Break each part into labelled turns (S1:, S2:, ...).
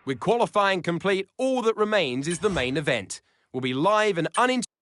S1: With qualifying complete, all that remains is the main event. We'll be live and uninterrupted.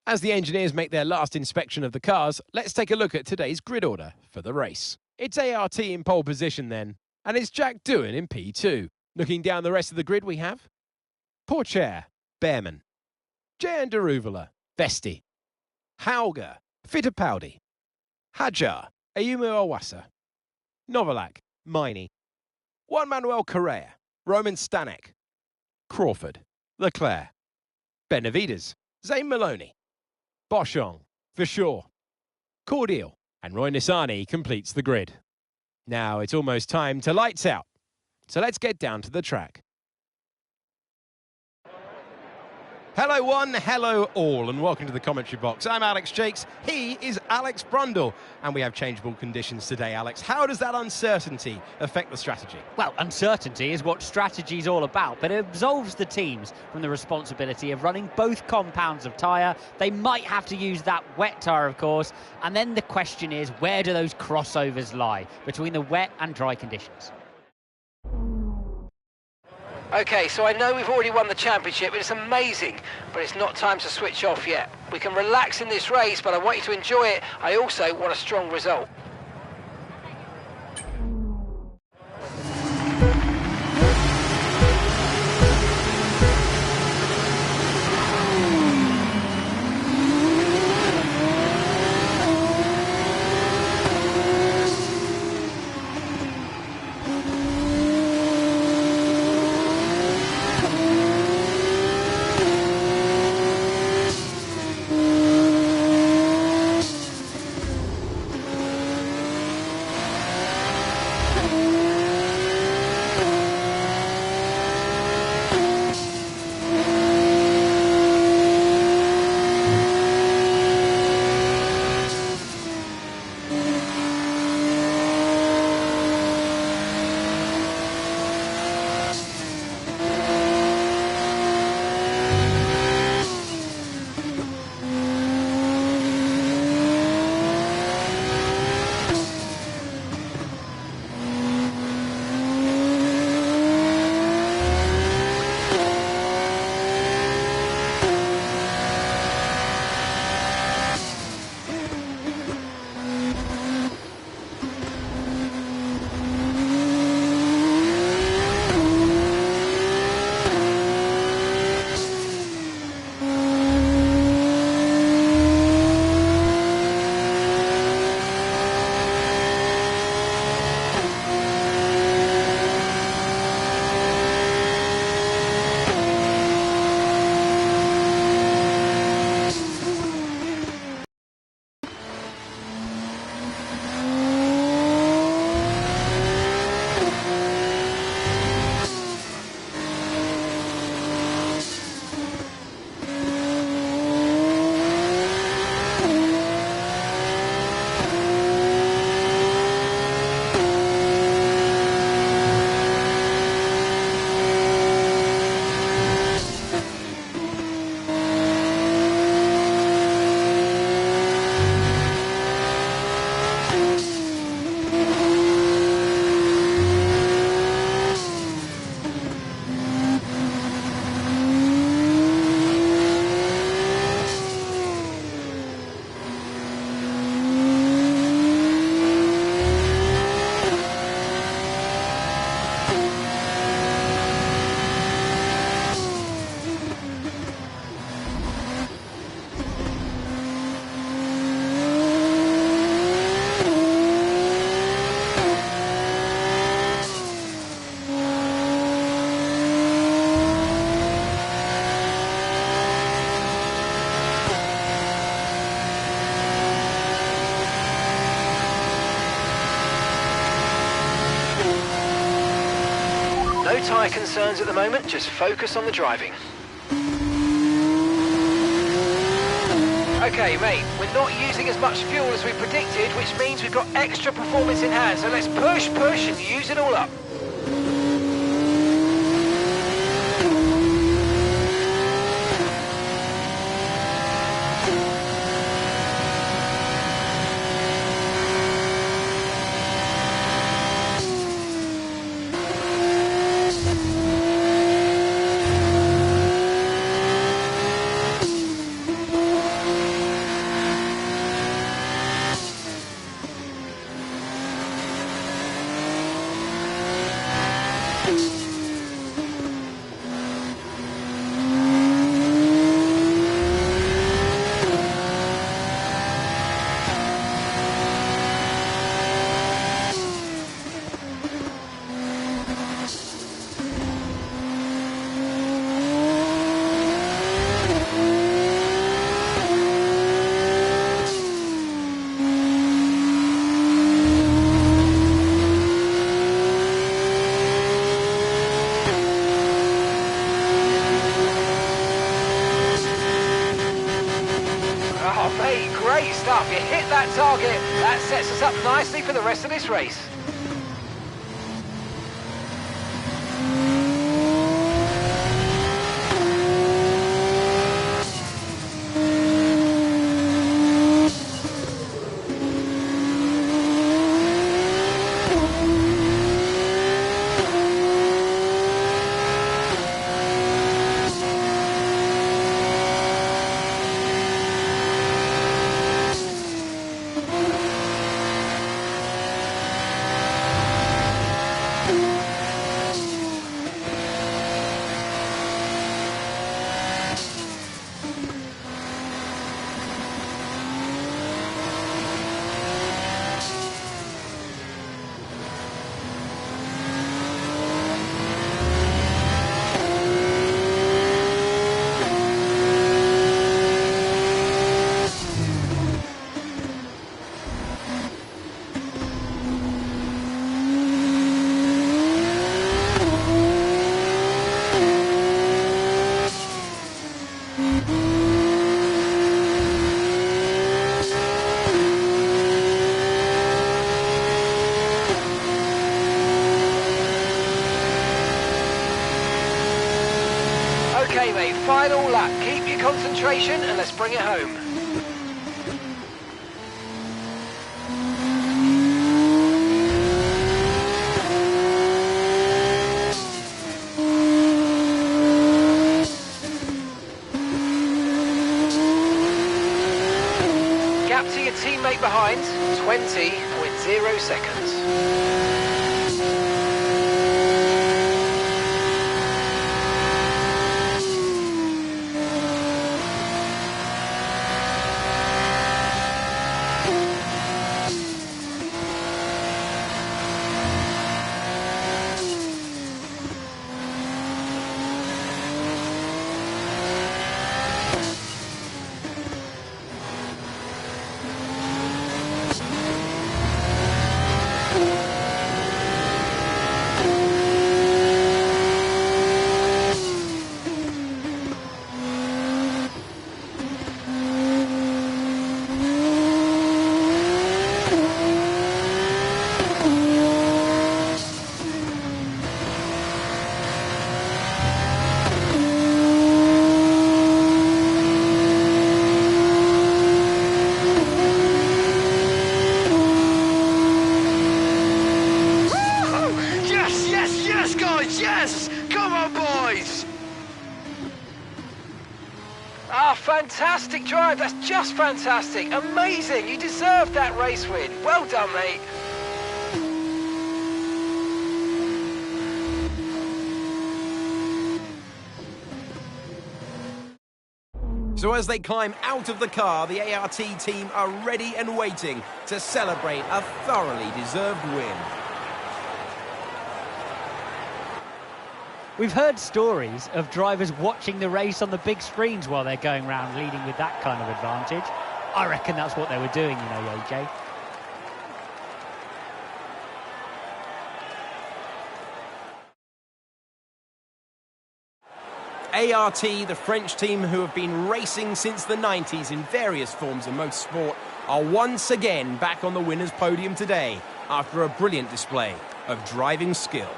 S1: As the engineers make their last inspection of the cars, let's take a look at today's grid order for the race. It's ART in pole position then, and it's Jack Doohan in P2. Looking down the rest of the grid we have Pourchaire, Bearman, Jehan Daruvala, Vesti, Hauger, Fittipaldi, Hadjar, Ayumu Awasa, Novalak, Miney, Juan Manuel Correa, Roman Stanek, Crawford, Leclerc, Benavides, Zane Maloney, Boschong, Verschoor, Cordial, and Roy Nissany completes the grid. Now it's almost time to lights out, so let's get down to the track. Hello one, hello all, and welcome to the commentary box. I'm Alex Jakes, he is Alex Brundle, and we have changeable conditions today, Alex. How does that uncertainty affect the strategy?
S2: Well, uncertainty is what strategy is all about, but it absolves the teams from the responsibility of running both compounds of tyre. They might have to use that wet tyre, of course, and then the question is, where do those crossovers lie between the wet and dry conditions?
S3: Okay, so I know we've already won the championship, it's amazing, but it's not time to switch off yet. We can relax in this race, but I want you to enjoy it. I also want a strong result. No tyre concerns at the moment, just focus on the driving. Okay, mate, we're not using as much fuel as we predicted, which means we've got extra performance in hand, so let's push, and use it all up. Oh, mate, great stuff. You hit that target. That sets us up nicely for the rest of this race. Okay, mate, final lap. Keep your concentration and let's bring it home. Gap to your teammate behind, 20.0 seconds. Yes! Come on, boys! Ah, fantastic drive. That's just fantastic. Amazing. You deserved that race win. Well done, mate.
S1: So as they climb out of the car, the ART team are ready and waiting to celebrate a thoroughly deserved win.
S2: We've heard stories of drivers watching the race on the big screens while they're going round leading with that kind of advantage. I reckon that's what they were doing, you know, AJ.
S1: ART, the French team who have been racing since the 90s in various forms of motorsport, are once again back on the winner's podium today after a brilliant display of driving skill.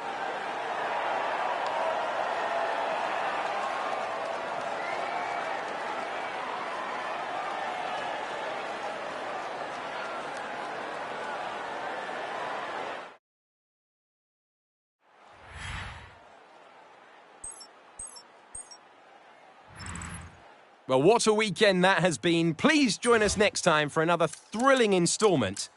S1: Well, what a weekend that has been. Please join us next time for another thrilling instalment.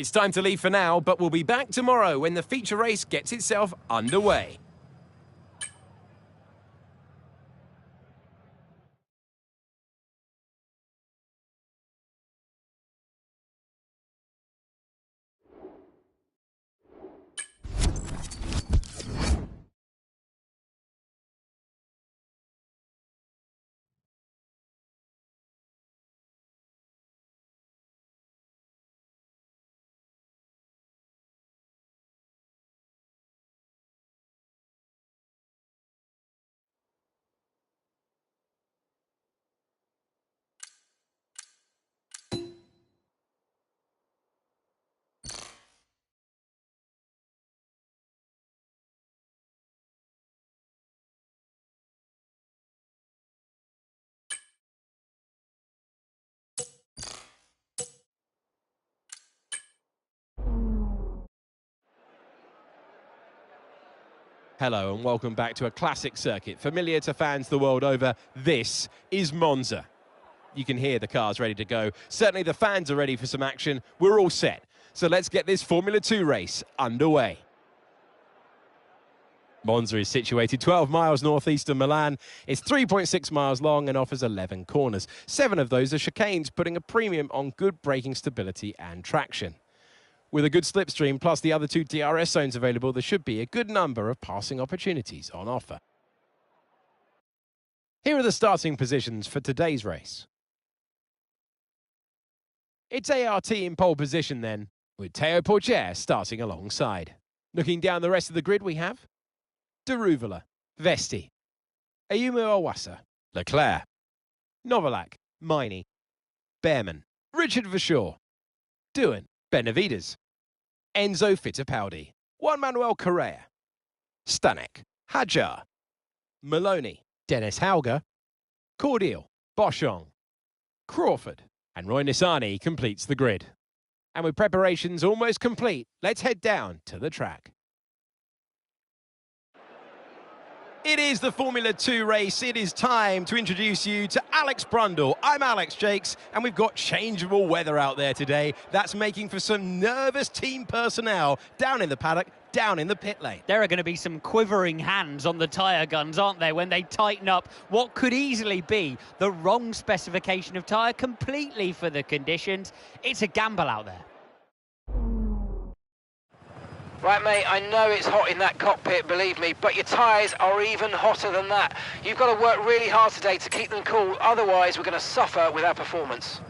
S1: It's time to leave for now, but we'll be back tomorrow when the feature race gets itself underway. Hello and welcome back to a classic circuit, familiar to fans the world over. This is Monza. You can hear the cars ready to go. Certainly the fans are ready for some action. We're all set. So let's get this Formula 2 race underway. Monza is situated 12 miles northeast of Milan. It's 3.6 miles long and offers 11 corners. 7 of those are chicanes, putting a premium on good braking stability and traction. With a good slipstream plus the other 2 DRS zones available, there should be a good number of passing opportunities on offer. Here are the starting positions for today's race. It's ART in pole position then, with Théo Pourchaire starting alongside. Looking down the rest of the grid we have Daruvala, Vesti, Ayumu Iwasa, Leclerc, Novalak, Maini, Behrman, Richard Verschoor, Doohan, Benavides, Enzo Fittipaldi, Juan Manuel Correa, Stanek, Hadjar, Maloney, Dennis Hauger, Cordial, Boschong, Crawford, and Roy Nissany completes the grid. And with preparations almost complete, let's head down to the track. It is the Formula 2 race. It is time to introduce you to Alex Brundle. I'm Alex Jakes, and we've got changeable weather out there today. That's making for some nervous team personnel down in the paddock, down in the pit lane.
S2: There are going to be some quivering hands on the tyre guns, aren't there, when they tighten up what could easily be the wrong specification of tyre completely for the conditions. It's a gamble out there.
S3: Right, mate, I know it's hot in that cockpit, believe me, but your tyres are even hotter than that. You've got to work really hard today to keep them cool, otherwise we're going to suffer with our performance.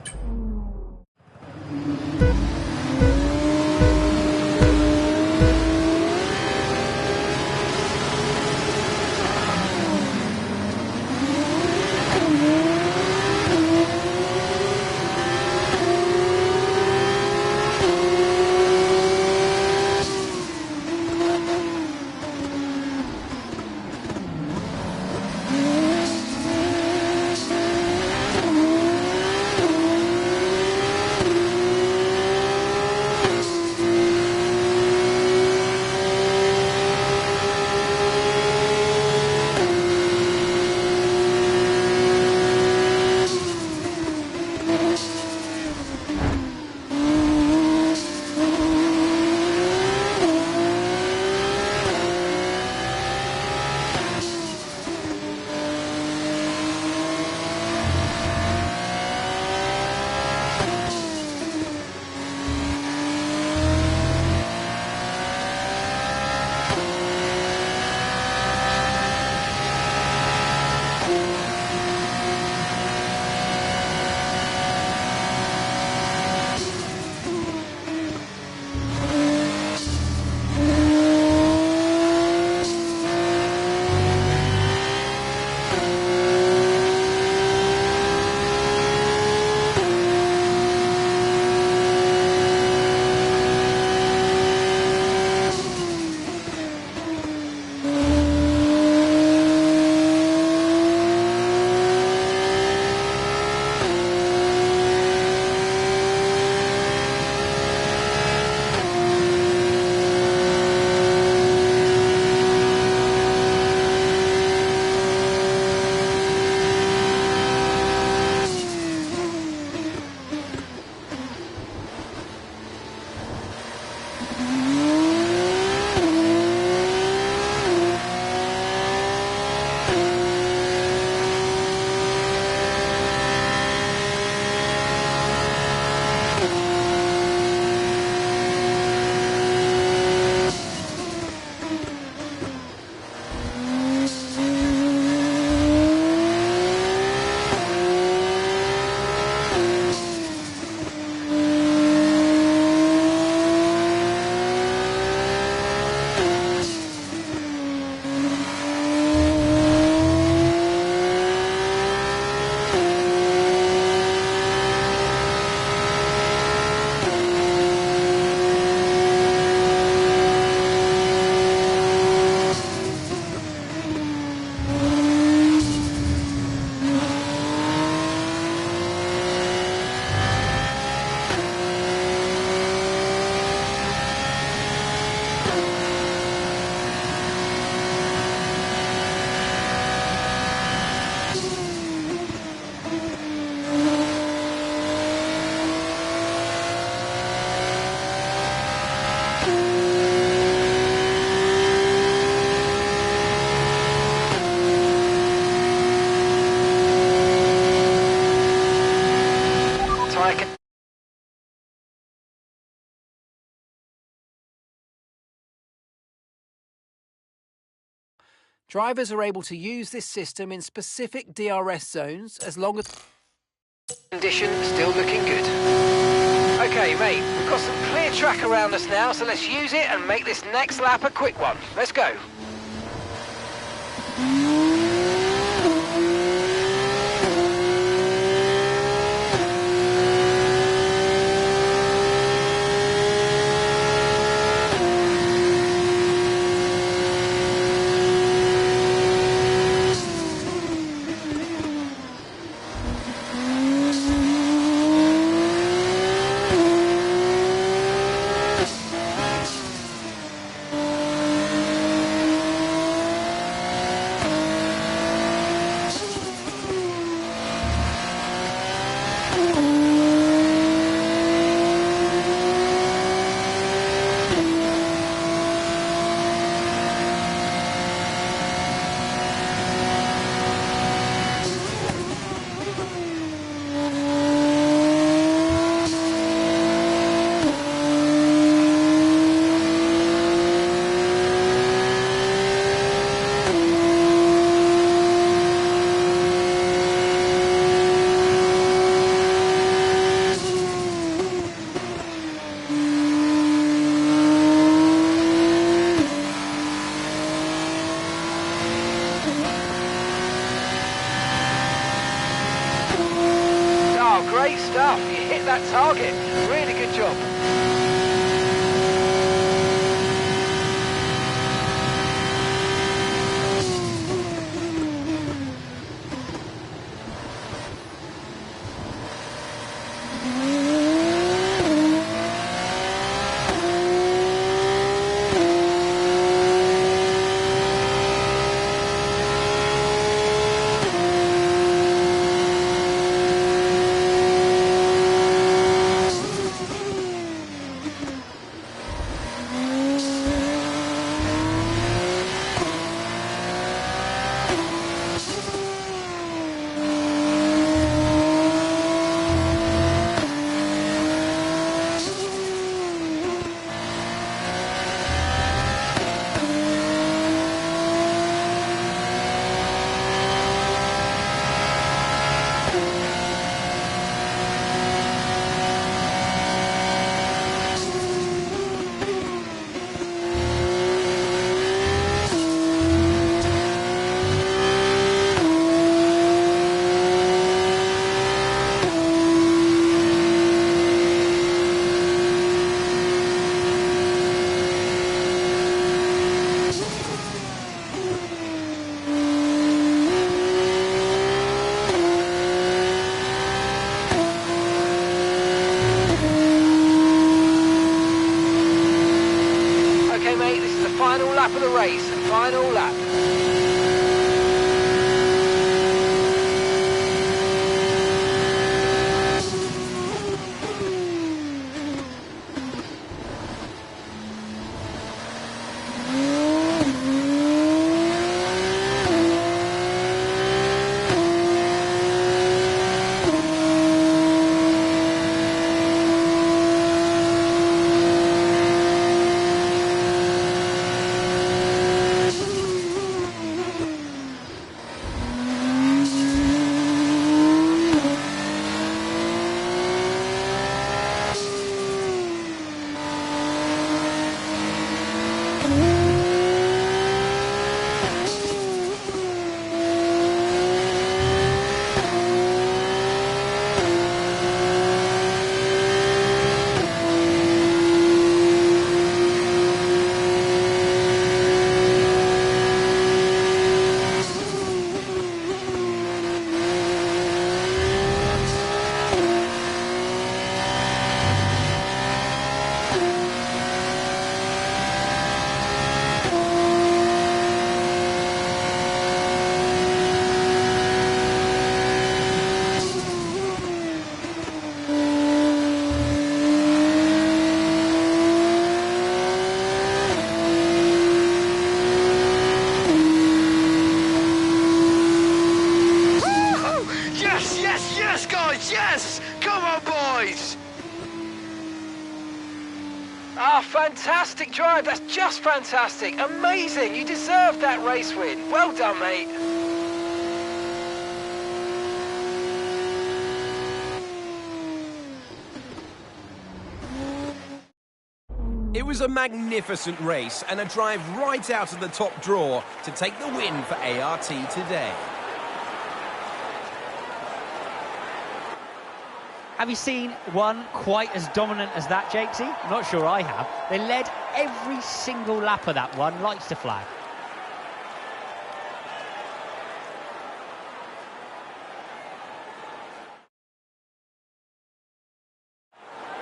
S3: Drivers are able to use this system in specific DRS zones as long as condition still looking good. Okay, mate, we've got some clear track around us now, so let's use it and make this next lap a quick one. Let's go. Great stuff, you hit that target, really good job. fantastic drive. That's just fantastic. Amazing. You deserve that race win. Well done, mate.
S1: It was a magnificent race and a drive right out of the top draw to take the win for ART today.
S2: Have you seen one quite as dominant as that, Jakesy? Not sure I have. They led every single lap of that one, lights to flag.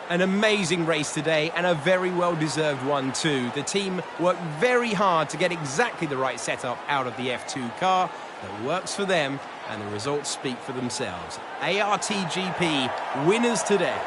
S1: An amazing race today and a very well-deserved one too. The team worked very hard to get exactly the right setup out of the F2 car that works for them, and the results speak for themselves. ARTGP winners today.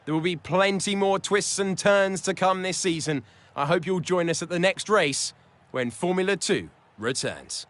S1: There will be plenty more twists and turns to come this season. I hope you'll join us at the next race when Formula 2 returns.